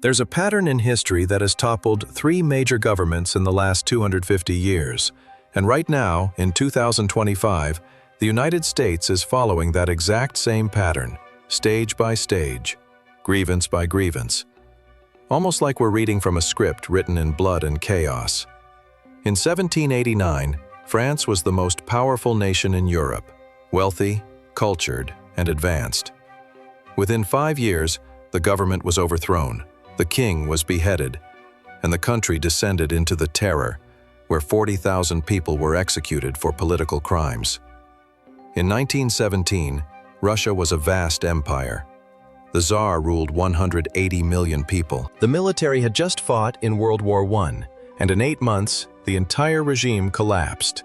There's a pattern in history that has toppled three major governments in the last 250 years. And right now, in 2025, the United States is following that exact same pattern, stage by stage, grievance by grievance. Almost like we're reading from a script written in blood and chaos. In 1789, France was the most powerful nation in Europe, wealthy, cultured, and advanced. Within 5 years, the government was overthrown, the king was beheaded, and the country descended into the terror, where 40,000 people were executed for political crimes. In 1917, Russia was a vast empire. The Tsar ruled 180 million people. The military had just fought in World War I, and in 8 months, the entire regime collapsed.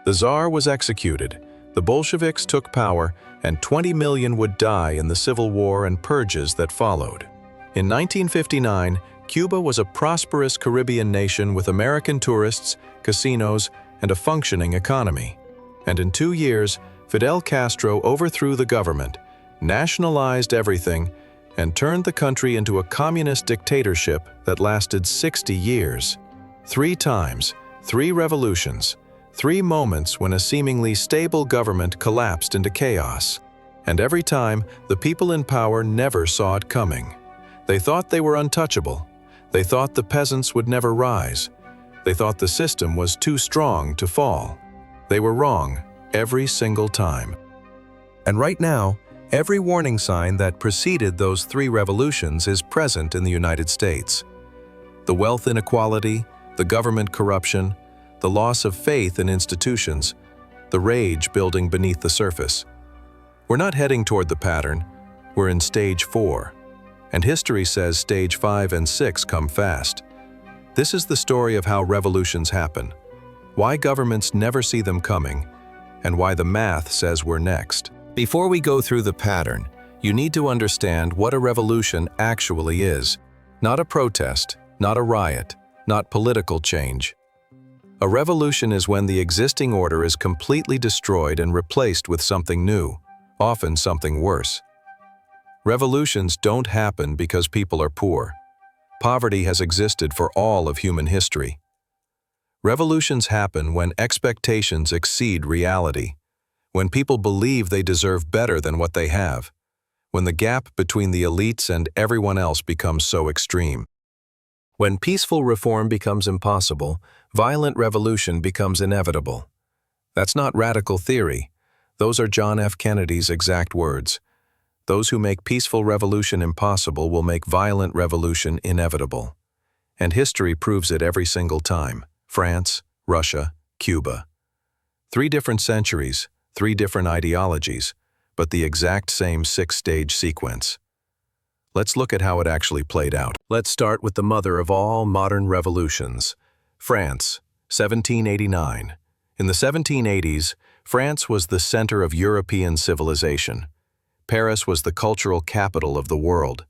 The Tsar was executed, the Bolsheviks took power, and 20 million would die in the civil war and purges that followed. In 1959, Cuba was a prosperous Caribbean nation with American tourists, casinos, and a functioning economy. And in 2 years, Fidel Castro overthrew the government, nationalized everything, and turned the country into a communist dictatorship that lasted 60 years. 3 times, 3 revolutions, 3 moments when a seemingly stable government collapsed into chaos. And every time, the people in power never saw it coming. They thought they were untouchable. They thought the peasants would never rise. They thought the system was too strong to fall. They were wrong every single time. And right now, every warning sign that preceded those 3 revolutions is present in the United States. The wealth inequality, the government corruption, the loss of faith in institutions, the rage building beneath the surface. We're not heading toward the pattern, we're in stage 4. And history says stage 5 and 6 come fast. This is the story of how revolutions happen, why governments never see them coming, and why the math says we're next. Before we go through the pattern, you need to understand what a revolution actually is. Not a protest, not a riot, not political change. A revolution is when the existing order is completely destroyed and replaced with something new, often something worse. Revolutions don't happen because people are poor. Poverty has existed for all of human history. Revolutions happen when expectations exceed reality, when people believe they deserve better than what they have, when the gap between the elites and everyone else becomes so extreme. When peaceful reform becomes impossible, violent revolution becomes inevitable. That's not radical theory. Those are John F. Kennedy's exact words. Those who make peaceful revolution impossible will make violent revolution inevitable. And history proves it every single time. France, Russia, Cuba. 3 different centuries, 3 different ideologies, but the exact same 6-stage sequence. Let's look at how it actually played out. Let's start with the mother of all modern revolutions, France, 1789. In the 1780s, France was the center of European civilization. Paris was the cultural capital of the world.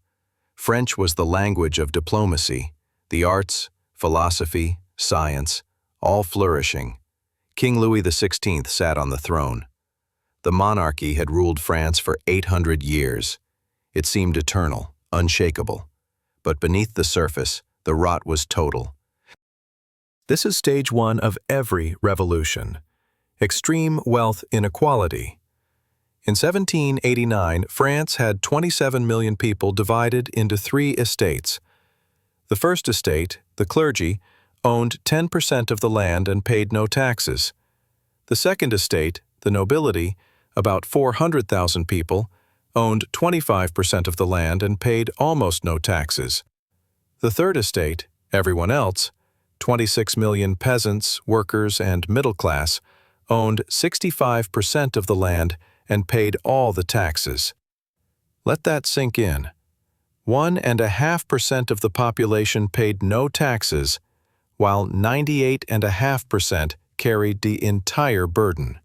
French was the language of diplomacy, the arts, philosophy, science, all flourishing. King Louis XVI sat on the throne. The monarchy had ruled France for 800 years. It seemed eternal, unshakable. But beneath the surface, the rot was total. This is stage 1 of every revolution. Extreme wealth inequality. In 1789, France had 27 million people divided into 3 estates. The first estate, the clergy, owned 10% of the land and paid no taxes. The second estate, the nobility, about 400,000 people, owned 25% of the land and paid almost no taxes. The third estate, everyone else, 26 million peasants, workers, and middle class, owned 65% of the land and paid all the taxes. Let that sink in. 1.5% of the population paid no taxes, while 98.5% carried the entire burden.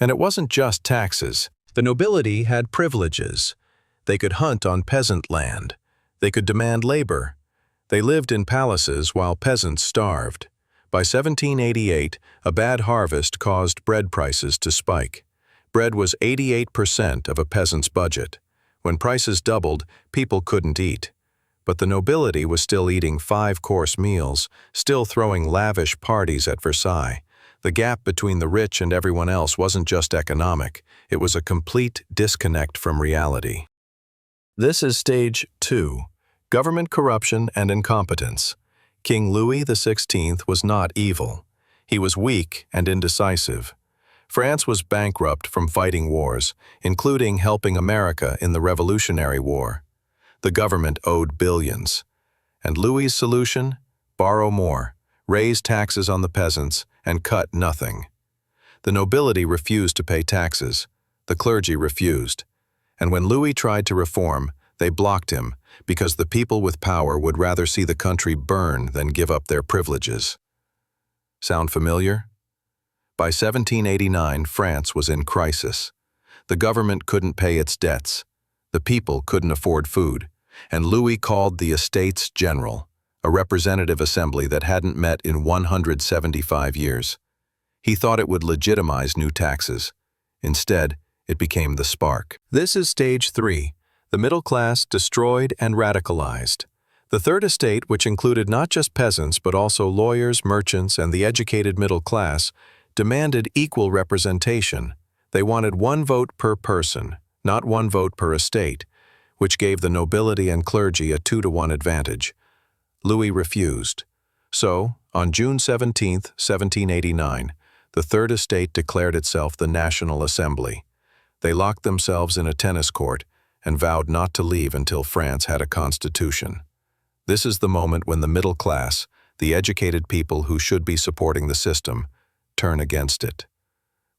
And it wasn't just taxes. The nobility had privileges. They could hunt on peasant land. They could demand labor. They lived in palaces while peasants starved. By 1788, a bad harvest caused bread prices to spike. Bread was 88% of a peasant's budget. When prices doubled, people couldn't eat. But the nobility was still eating five-course meals, still throwing lavish parties at Versailles. The gap between the rich and everyone else wasn't just economic, it was a complete disconnect from reality. This is stage 2, government corruption and incompetence. King Louis XVI was not evil. He was weak and indecisive. France was bankrupt from fighting wars, including helping America in the Revolutionary War. The government owed billions. And Louis's solution? Borrow more, raise taxes on the peasants, and cut nothing. The nobility refused to pay taxes. The clergy refused. And when Louis tried to reform, they blocked him because the people with power would rather see the country burn than give up their privileges. Sound familiar? By 1789, France was in crisis. The government couldn't pay its debts. The people couldn't afford food. And Louis called the Estates General, a representative assembly that hadn't met in 175 years. He thought it would legitimize new taxes. Instead, it became the spark. This is stage 3, the middle class destroyed and radicalized. The Third Estate, which included not just peasants but also lawyers, merchants, and the educated middle class, demanded equal representation. They wanted 1 vote per person, not 1 vote per estate, which gave the nobility and clergy a 2-to-1 advantage. Louis refused. So, on June 17, 1789, the Third Estate declared itself the National Assembly. They locked themselves in a tennis court and vowed not to leave until France had a constitution. This is the moment when the middle class, the educated people who should be supporting the system, turn against it.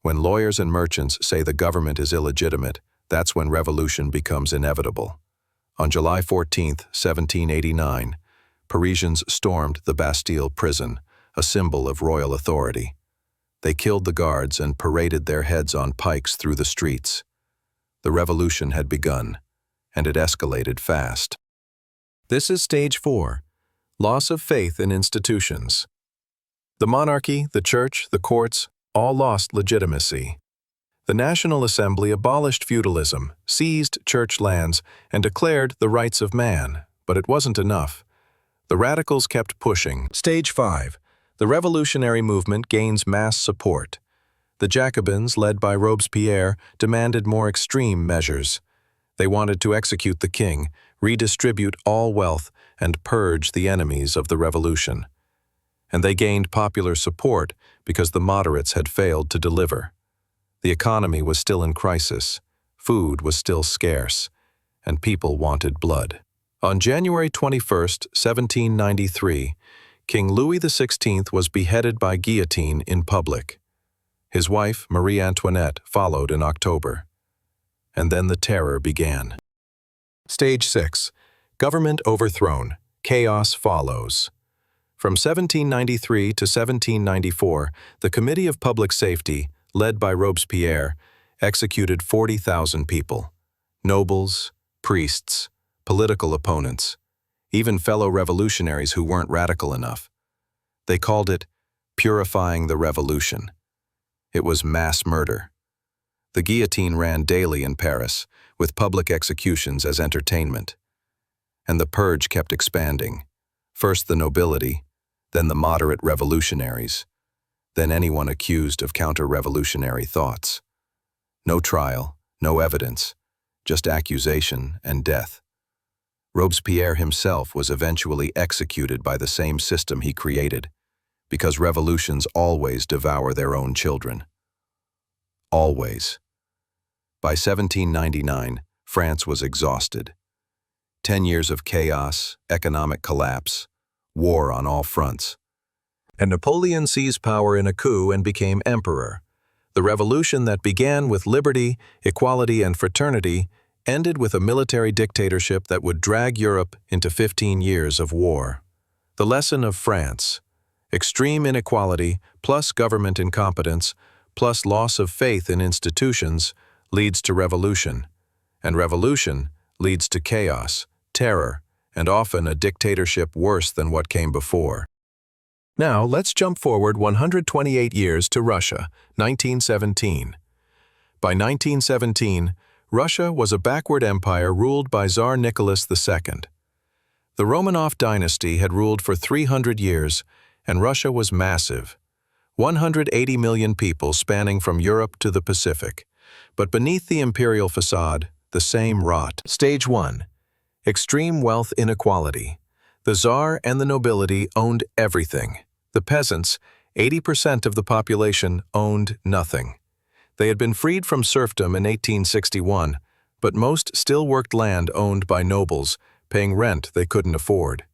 When lawyers and merchants say the government is illegitimate, that's when revolution becomes inevitable. On July 14, 1789, Parisians stormed the Bastille prison, a symbol of royal authority. They killed the guards and paraded their heads on pikes through the streets. The revolution had begun, and it escalated fast. This is stage 4, loss of faith in institutions. The monarchy, the church, the courts, all lost legitimacy. The National Assembly abolished feudalism, seized church lands, and declared the rights of man, but it wasn't enough. The radicals kept pushing. Stage 5. The revolutionary movement gains mass support. The Jacobins, led by Robespierre, demanded more extreme measures. They wanted to execute the king, redistribute all wealth, and purge the enemies of the revolution. And they gained popular support because the moderates had failed to deliver. The economy was still in crisis, food was still scarce, and people wanted blood. On January 21, 1793, King Louis XVI was beheaded by guillotine in public. His wife, Marie Antoinette, followed in October. And then the terror began. Stage 6. Government overthrown. Chaos follows. From 1793 to 1794, the Committee of Public Safety, led by Robespierre, executed 40,000 people. Nobles, priests, political opponents, even fellow revolutionaries who weren't radical enough. They called it purifying the revolution. It was mass murder. The guillotine ran daily in Paris, with public executions as entertainment. And the purge kept expanding. First the nobility, then the moderate revolutionaries, then anyone accused of counter-revolutionary thoughts. No trial, no evidence, just accusation and death. Robespierre himself was eventually executed by the same system he created, because revolutions always devour their own children. Always. By 1799, France was exhausted. 10 years of chaos, economic collapse, war on all fronts. And Napoleon seized power in a coup and became emperor. The revolution that began with liberty, equality, and fraternity ended with a military dictatorship that would drag Europe into 15 years of war. The lesson of France: extreme inequality plus government incompetence plus loss of faith in institutions leads to revolution, and revolution leads to chaos, terror, and often a dictatorship worse than what came before. Now, let's jump forward 128 years to Russia, 1917. By 1917, Russia was a backward empire ruled by Tsar Nicholas II. The Romanov dynasty had ruled for 300 years, and Russia was massive. 180 million people spanning from Europe to the Pacific. But beneath the imperial facade, the same rot. Stage 1. Extreme wealth inequality. The Tsar and the nobility owned everything. The peasants, 80% of the population, owned nothing. They had been freed from serfdom in 1861, but most still worked land owned by nobles, paying rent they couldn't afford.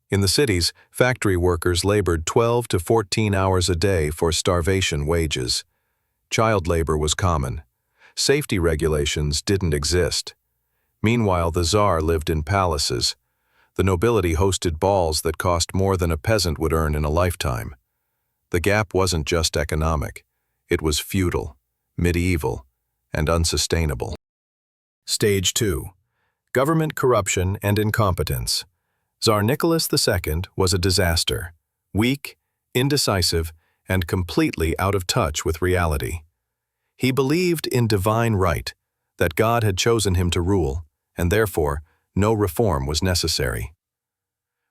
In the cities, factory workers labored 12 to 14 hours a day for starvation wages. Child labor was common. Safety regulations didn't exist. Meanwhile, the Tsar lived in palaces. The nobility hosted balls that cost more than a peasant would earn in a lifetime. The gap wasn't just economic. It was feudal, medieval, and unsustainable. Stage 2. Government corruption and incompetence. Tsar Nicholas II was a disaster, weak, indecisive, and completely out of touch with reality. He believed in divine right, that God had chosen him to rule, and therefore no reform was necessary.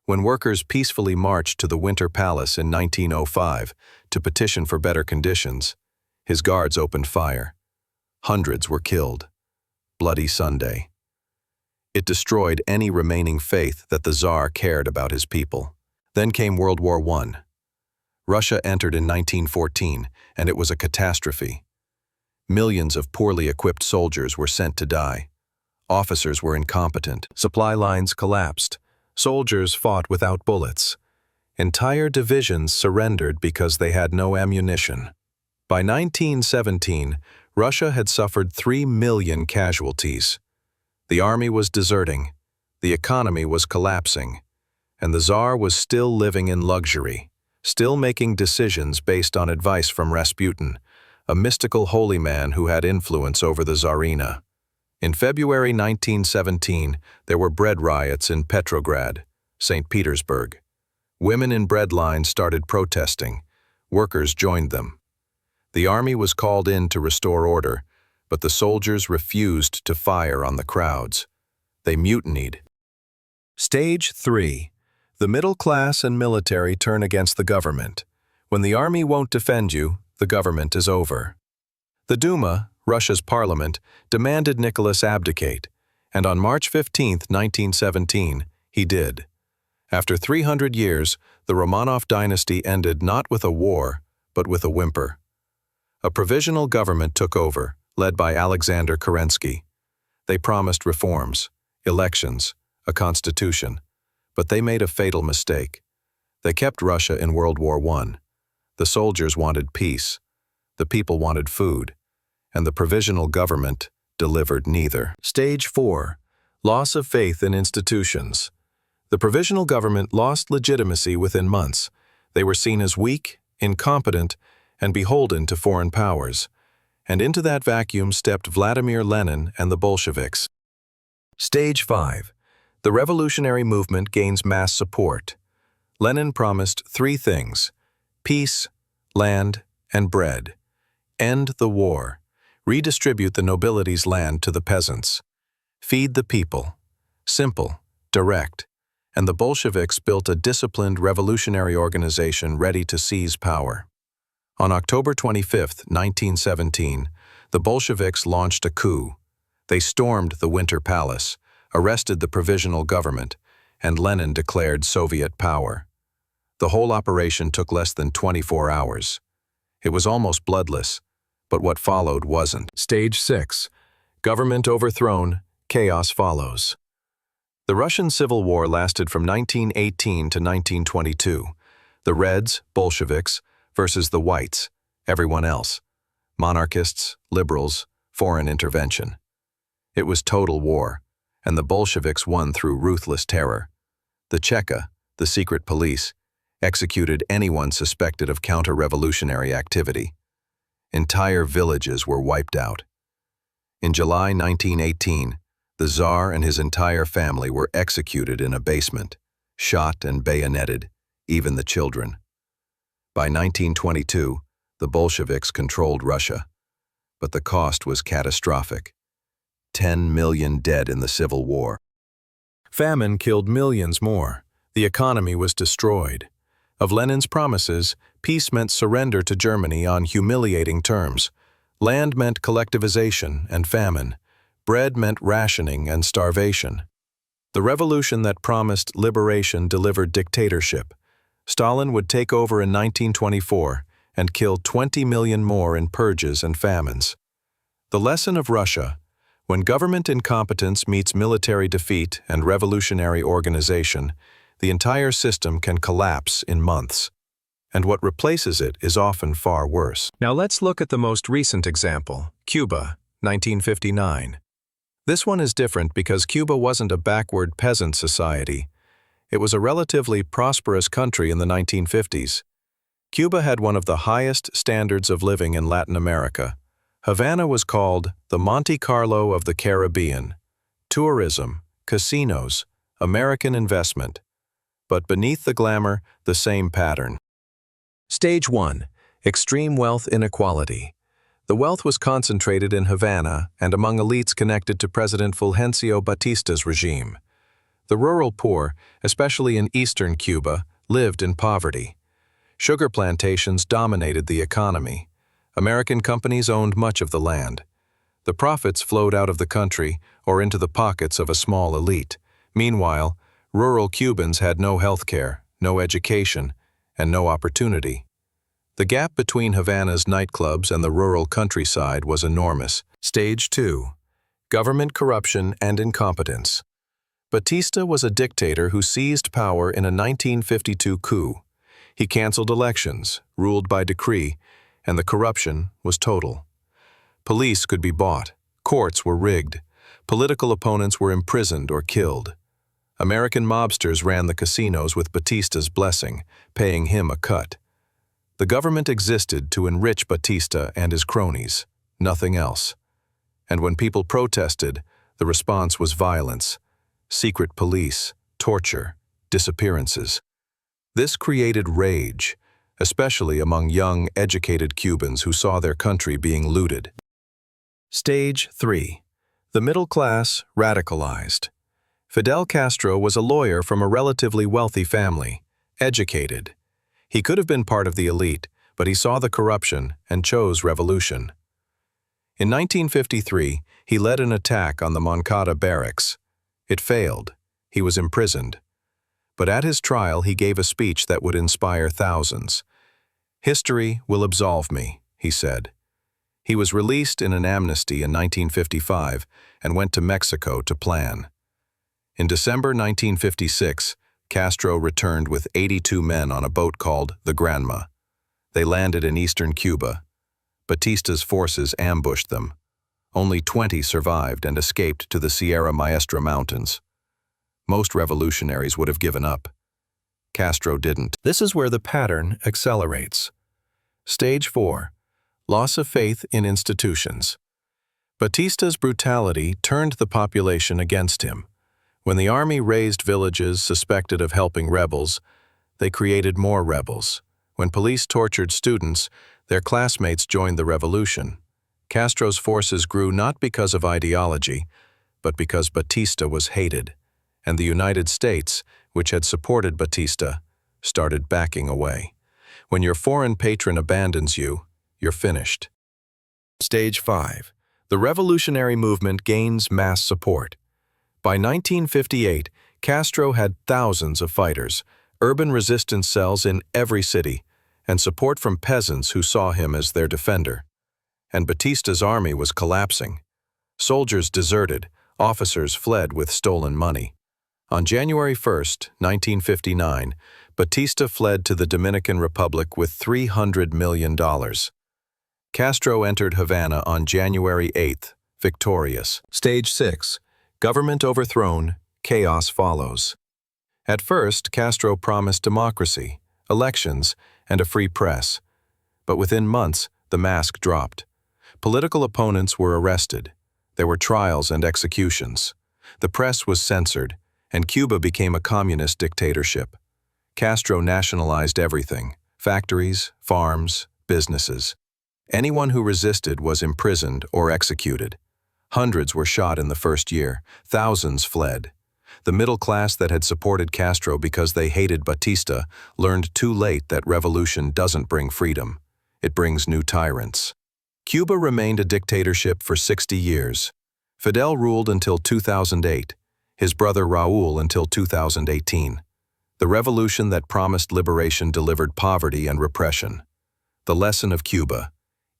When workers peacefully marched to the Winter Palace in 1905 to petition for better conditions, his guards opened fire. Hundreds were killed. Bloody Sunday. It destroyed any remaining faith that the Tsar cared about his people. Then came World War I. Russia entered in 1914, and it was a catastrophe. Millions of poorly equipped soldiers were sent to die. Officers were incompetent. Supply lines collapsed. Soldiers fought without bullets. Entire divisions surrendered because they had no ammunition. By 1917, Russia had suffered 3 million casualties. The army was deserting, the economy was collapsing, and the Tsar was still living in luxury, still making decisions based on advice from Rasputin, a mystical holy man who had influence over the Tsarina. In February 1917, there were bread riots in Petrograd, St. Petersburg. Women in bread lines started protesting. Workers joined them. The army was called in to restore order, but the soldiers refused to fire on the crowds. They mutinied. Stage 3. The middle class and military turn against the government. When the army won't defend you, the government is over. The Duma, Russia's parliament, demanded Nicholas abdicate, and on March 15, 1917, he did. After 300 years, the Romanov dynasty ended not with a war, but with a whimper. A provisional government took over, led by Alexander Kerensky. They promised reforms, elections, a constitution, but they made a fatal mistake. They kept Russia in World War I. The soldiers wanted peace, the people wanted food, and the provisional government delivered neither. Stage 4. Loss of faith in institutions. The provisional government lost legitimacy within months. They were seen as weak, incompetent, and beholden to foreign powers. And into that vacuum stepped Vladimir Lenin and the Bolsheviks. Stage 5. The revolutionary movement gains mass support. Lenin promised 3 things: peace, land, and bread. End the war. Redistribute the nobility's land to the peasants. Feed the people. Simple, direct. And the Bolsheviks built a disciplined revolutionary organization ready to seize power. On October 25, 1917, the Bolsheviks launched a coup. They stormed the Winter Palace, arrested the provisional government, and Lenin declared Soviet power. The whole operation took less than 24 hours. It was almost bloodless, but what followed wasn't. Stage 6. Government overthrown, chaos follows. The Russian Civil War lasted from 1918 to 1922. The Reds, Bolsheviks, versus the Whites, everyone else. Monarchists, liberals, foreign intervention. It was total war, and the Bolsheviks won through ruthless terror. The Cheka, the secret police, executed anyone suspected of counter-revolutionary activity. Entire villages were wiped out. In July 1918, the Tsar and his entire family were executed in a basement, shot and bayoneted, even the children. By 1922, the Bolsheviks controlled Russia, but the cost was catastrophic. 10 million dead in the Civil War. Famine killed millions more. The economy was destroyed. Of Lenin's promises, peace meant surrender to Germany on humiliating terms. Land meant collectivization and famine. Bread meant rationing and starvation. The revolution that promised liberation delivered dictatorship. Stalin would take over in 1924 and kill 20 million more in purges and famines. The lesson of Russia: when government incompetence meets military defeat and revolutionary organization, the entire system can collapse in months. And what replaces it is often far worse. Now let's look at the most recent example, Cuba, 1959. This one is different because Cuba wasn't a backward peasant society. It was a relatively prosperous country in the 1950s. Cuba had one of the highest standards of living in Latin America. Havana was called the Monte Carlo of the Caribbean. Tourism, casinos, American investment. But beneath the glamour, the same pattern. Stage 1. Extreme wealth inequality. The wealth was concentrated in Havana and among elites connected to President Fulgencio Batista's regime. The rural poor, especially in eastern Cuba, lived in poverty. Sugar plantations dominated the economy. American companies owned much of the land. The profits flowed out of the country or into the pockets of a small elite. Meanwhile, rural Cubans had no health care, no education, and no opportunity. The gap between Havana's nightclubs and the rural countryside was enormous. Stage 2. Government corruption and incompetence. Batista was a dictator who seized power in a 1952 coup. He canceled elections, ruled by decree, and the corruption was total. Police could be bought, courts were rigged, political opponents were imprisoned or killed. American mobsters ran the casinos with Batista's blessing, paying him a cut. The government existed to enrich Batista and his cronies, nothing else. And when people protested, the response was violence, secret police, torture, disappearances. This created rage, especially among young, educated Cubans who saw their country being looted. Stage 3. The middle class radicalized. Fidel Castro was a lawyer from a relatively wealthy family, educated. He could have been part of the elite, but he saw the corruption and chose revolution. In 1953, he led an attack on the Moncada barracks. It failed. He was imprisoned. But at his trial, he gave a speech that would inspire thousands. "History will absolve me," he said. He was released in an amnesty in 1955 and went to Mexico to plan. In December 1956, Castro returned with 82 men on a boat called the Granma. They landed in eastern Cuba. Batista's forces ambushed them. Only 20 survived and escaped to the Sierra Maestra Mountains. Most revolutionaries would have given up. Castro didn't. This is where the pattern accelerates. Stage 4. Loss of faith in institutions. Batista's brutality turned the population against him. When the army razed villages suspected of helping rebels, they created more rebels. When police tortured students, their classmates joined the revolution. Castro's forces grew not because of ideology, but because Batista was hated, and the United States, which had supported Batista, started backing away. When your foreign patron abandons you, you're finished. Stage 5. The revolutionary movement gains mass support. By 1958, Castro had thousands of fighters, urban resistance cells in every city, and support from peasants who saw him as their defender. And Batista's army was collapsing. Soldiers deserted, officers fled with stolen money. On January 1, 1959, Batista fled to the Dominican Republic with $300 million. Castro entered Havana on January 8, victorious. Stage 6. Government overthrown, chaos follows. At first, Castro promised democracy, elections, and a free press. But within months, the mask dropped. Political opponents were arrested. There were trials and executions. The press was censored, and Cuba became a communist dictatorship. Castro nationalized everything: factories, farms, businesses. Anyone who resisted was imprisoned or executed. Hundreds were shot in the first year. Thousands fled. The middle class that had supported Castro because they hated Batista learned too late that revolution doesn't bring freedom. It brings new tyrants. Cuba remained a dictatorship for 60 years. Fidel ruled until 2008, his brother Raúl until 2018. The revolution that promised liberation delivered poverty and repression. The lesson of Cuba: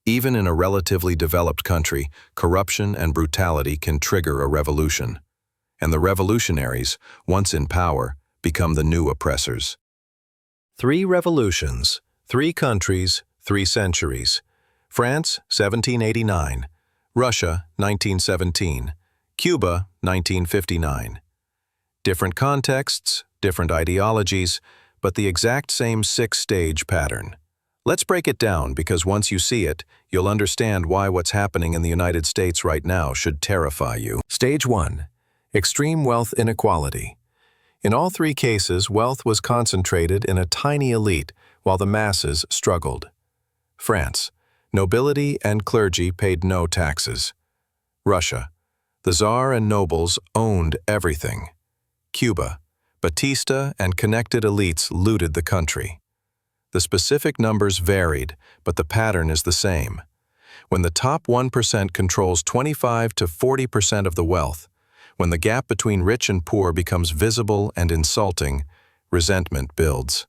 even in a relatively developed country, corruption and brutality can trigger a revolution. And the revolutionaries, once in power, become the new oppressors. 3 revolutions, 3 countries, 3 centuries. France, 1789. Russia, 1917. Cuba, 1959. Different contexts, different ideologies, but the exact same 6-stage pattern. Let's break it down, because once you see it, you'll understand why what's happening in the United States right now should terrify you. Stage 1. Extreme wealth inequality. In all 3 cases, wealth was concentrated in a tiny elite while the masses struggled. France. Nobility and clergy paid no taxes. Russia. The Tsar and nobles owned everything. Cuba. Batista and connected elites looted the country. The specific numbers varied, but the pattern is the same. When the top 1% controls 25 to 40% of the wealth, when the gap between rich and poor becomes visible and insulting, resentment builds.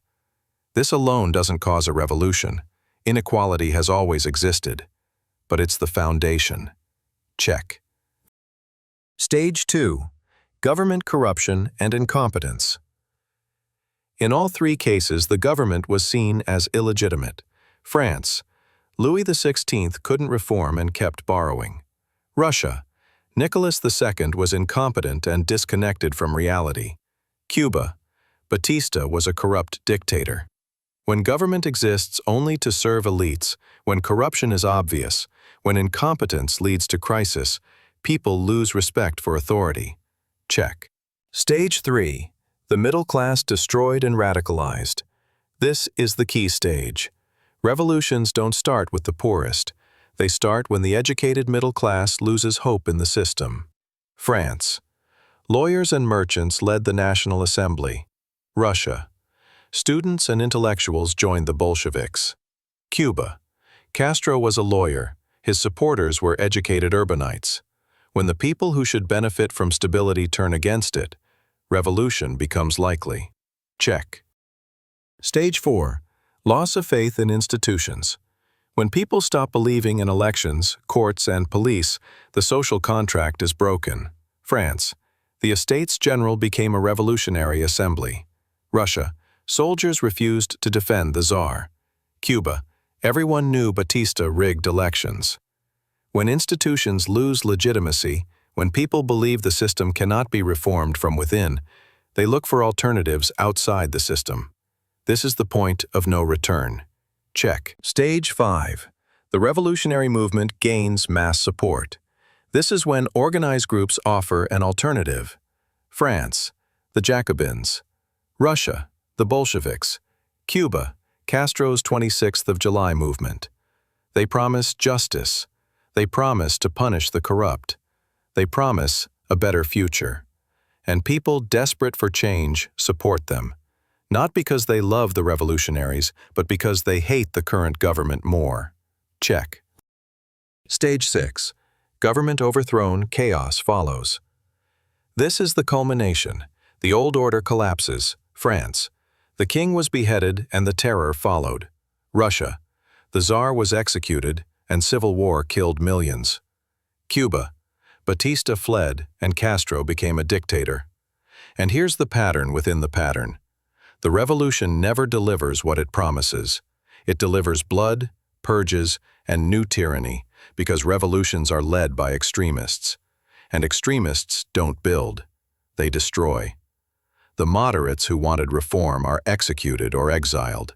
This alone doesn't cause a revolution. Inequality has always existed, but it's the foundation. Check. Stage 2. Government corruption and incompetence. In all 3 cases, the government was seen as illegitimate. France. Louis XVI couldn't reform and kept borrowing. Russia. Nicholas II was incompetent and disconnected from reality. Cuba. Batista was a corrupt dictator. When government exists only to serve elites, when corruption is obvious, when incompetence leads to crisis, people lose respect for authority. Check. Stage 3. The middle class destroyed and radicalized. This is the key stage. Revolutions don't start with the poorest. They start when the educated middle class loses hope in the system. France. Lawyers and merchants led the National Assembly. Russia. Students and intellectuals joined the Bolsheviks. Cuba. Castro was a lawyer. His supporters were educated urbanites. When the people who should benefit from stability turn against it, revolution becomes likely. Check. Stage 4. Loss of faith in institutions. When people stop believing in elections, courts, and police, the social contract is broken. France. The Estates General became a revolutionary assembly. Russia. Soldiers refused to defend the Tsar. Cuba. Everyone knew Batista rigged elections. When institutions lose legitimacy, when people believe the system cannot be reformed from within, they look for alternatives outside the system. This is the point of no return. Check. Stage 5. The revolutionary movement gains mass support. This is when organized groups offer an alternative. France. The Jacobins. Russia. The Bolsheviks. Cuba. Castro's 26th of July movement. They promise justice. They promise to punish the corrupt. They promise a better future. And people desperate for change support them. Not because they love the revolutionaries, but because they hate the current government more. Check. Stage 6. Government overthrown, chaos follows. This is the culmination. The old order collapses. France. The king was beheaded and the terror followed. Russia. The Tsar was executed and civil war killed millions. Cuba. Batista fled and Castro became a dictator. And here's the pattern within the pattern. The revolution never delivers what it promises. It delivers blood, purges, and new tyranny, because revolutions are led by extremists. And extremists don't build, they destroy. The moderates who wanted reform are executed or exiled.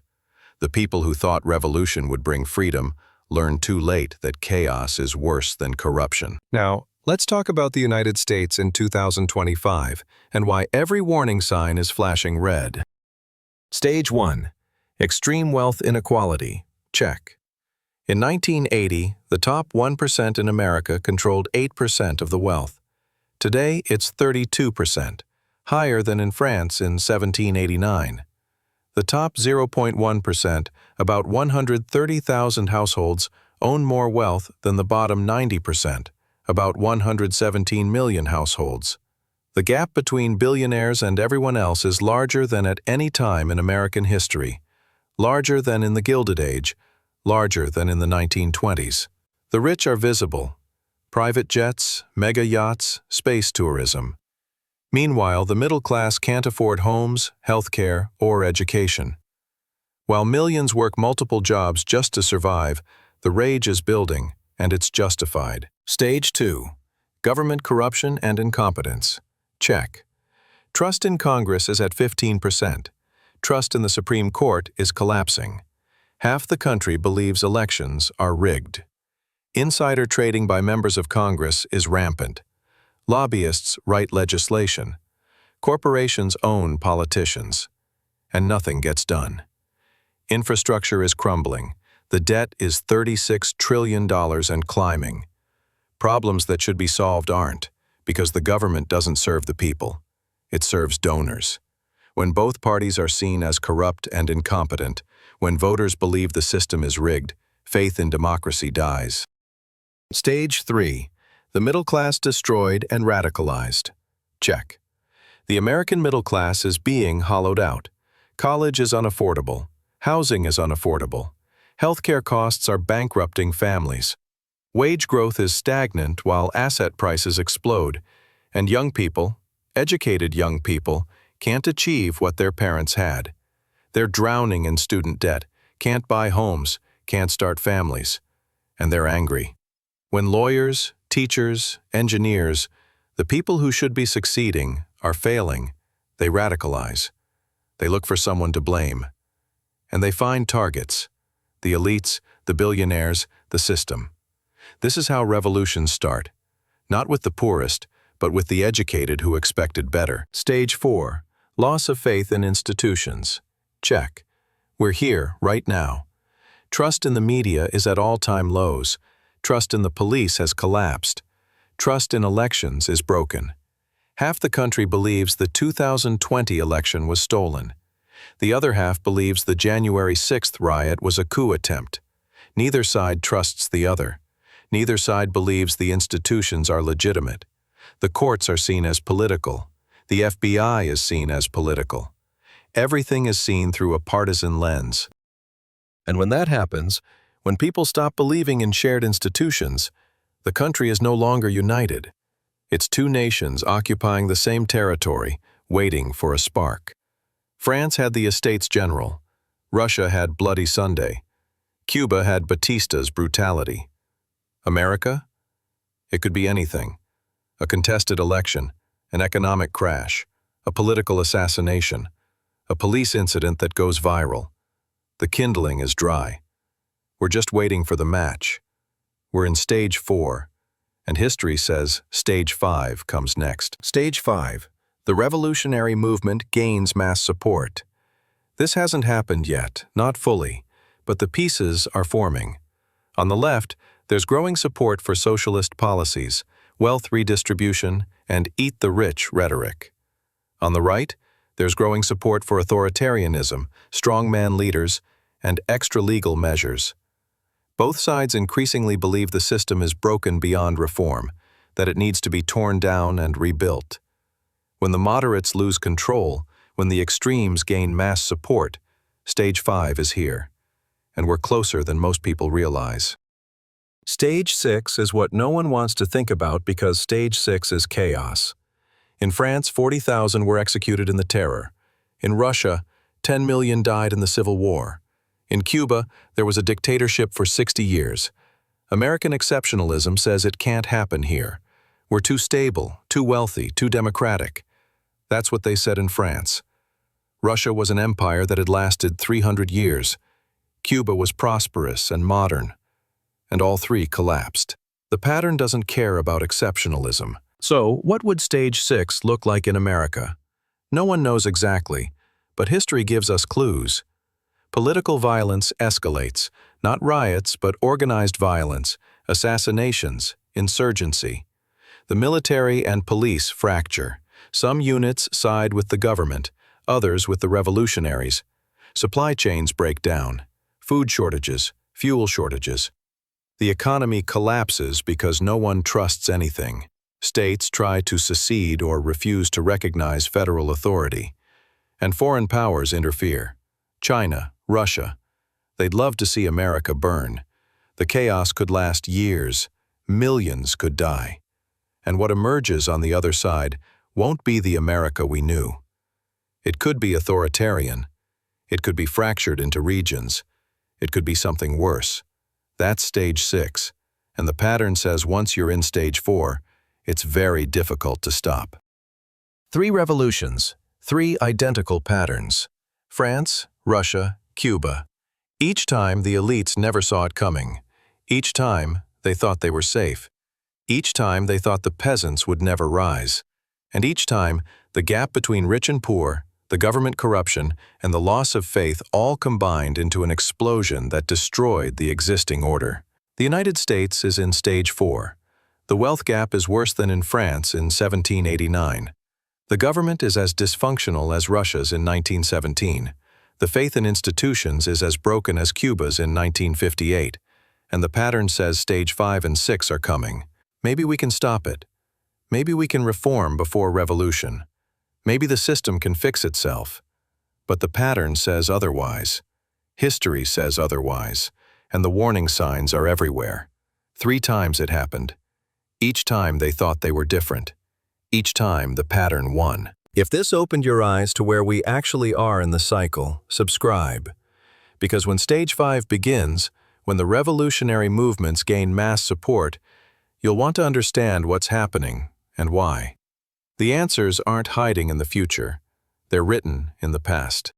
The people who thought revolution would bring freedom learned too late that chaos is worse than corruption. Now, let's talk about the United States in 2025 and why every warning sign is flashing red. Stage 1. Extreme wealth inequality. Check. In 1980, the top 1% in America controlled 8% of the wealth. Today, it's 32%. higher than in France in 1789. The top 0.1%, about 130,000 households, own more wealth than the bottom 90%, about 117 million households. The gap between billionaires and everyone else is larger than at any time in American history, larger than in the Gilded Age, larger than in the 1920s. The rich are visible: private jets, mega yachts, space tourism. Meanwhile, the middle class can't afford homes, healthcare, or education. While millions work multiple jobs just to survive, the rage is building, and it's justified. Stage 2. Government corruption and incompetence. Check. Trust in Congress is at 15%. Trust in the Supreme Court is collapsing. Half the country believes elections are rigged. Insider trading by members of Congress is rampant. Lobbyists write legislation. Corporations own politicians. And nothing gets done. Infrastructure is crumbling. The debt is $36 trillion and climbing. Problems that should be solved aren't, because the government doesn't serve the people. It serves donors. When both parties are seen as corrupt and incompetent, when voters believe the system is rigged, faith in democracy dies. Stage 3. The middle class destroyed and radicalized. Check. The American middle class is being hollowed out. College is unaffordable. Housing is unaffordable. Healthcare costs are bankrupting families. Wage growth is stagnant while asset prices explode, and young people, educated young people, can't achieve what their parents had. They're drowning in student debt, can't buy homes, can't start families, and they're angry. When lawyers, teachers, engineers, the people who should be succeeding, are failing, they radicalize. They look for someone to blame. And they find targets: the elites, the billionaires, the system. This is how revolutions start. Not with the poorest, but with the educated who expected better. Stage 4. Loss of faith in institutions. Check. We're here, right now. Trust in the media is at all-time lows. Trust in the police has collapsed. Trust in elections is broken. Half the country believes the 2020 election was stolen. The other half believes the January 6th riot was a coup attempt. Neither side trusts the other. Neither side believes the institutions are legitimate. The courts are seen as political. The FBI is seen as political. Everything is seen through a partisan lens. And when that happens, when people stop believing in shared institutions, the country is no longer united. It's two nations occupying the same territory, waiting for a spark. France had the Estates General. Russia had Bloody Sunday. Cuba had Batista's brutality. America? It could be anything. A contested election, an economic crash, a political assassination, a police incident that goes viral. The kindling is dry. We're just waiting for the match. We're in stage 4, and history says stage 5 comes next. Stage 5. The revolutionary movement gains mass support. This hasn't happened yet, not fully, but the pieces are forming. On the left, there's growing support for socialist policies, wealth redistribution, and eat the rich rhetoric. On the right, there's growing support for authoritarianism, strongman leaders, and extra-legal measures. Both sides increasingly believe the system is broken beyond reform, that it needs to be torn down and rebuilt. When the moderates lose control, when the extremes gain mass support, stage 5 is here, and we're closer than most people realize. Stage 6 is what no one wants to think about because stage 6 is chaos. In France, 40,000 were executed in the Terror. In Russia, 10 million died in the Civil War. In Cuba, there was a dictatorship for 60 years. American exceptionalism says it can't happen here. We're too stable, too wealthy, too democratic. That's what they said in France. Russia was an empire that had lasted 300 years. Cuba was prosperous and modern. And all three collapsed. The pattern doesn't care about exceptionalism. So, what would stage 6 look like in America? No one knows exactly, but history gives us clues. Political violence escalates, not riots, but organized violence, assassinations, insurgency. The military and police fracture. Some units side with the government, others with the revolutionaries. Supply chains break down. Food shortages, fuel shortages. The economy collapses because no one trusts anything. States try to secede or refuse to recognize federal authority. And foreign powers interfere. China, Russia. They'd love to see America burn. The chaos could last years. Millions could die. And what emerges on the other side won't be the America we knew. It could be authoritarian. It could be fractured into regions. It could be something worse. That's stage 6, and the pattern says once you're in stage 4, it's very difficult to stop. 3 revolutions, 3 identical patterns. France, Russia, Cuba. Each time the elites never saw it coming. Each time they thought they were safe. Each time they thought the peasants would never rise. And each time the gap between rich and poor, the government corruption, and the loss of faith all combined into an explosion that destroyed the existing order. The United States is in stage 4. The wealth gap is worse than in France in 1789. The government is as dysfunctional as Russia's in 1917. The faith in institutions is as broken as Cuba's in 1958. And the pattern says stage 5 and 6 are coming. Maybe we can stop it. Maybe we can reform before revolution. Maybe the system can fix itself. But the pattern says otherwise. History says otherwise. And the warning signs are everywhere. 3 times it happened. Each time they thought they were different. Each time the pattern won. If this opened your eyes to where we actually are in the cycle, subscribe. Because when stage 5 begins, when the revolutionary movements gain mass support, you'll want to understand what's happening and why. The answers aren't hiding in the future. They're written in the past.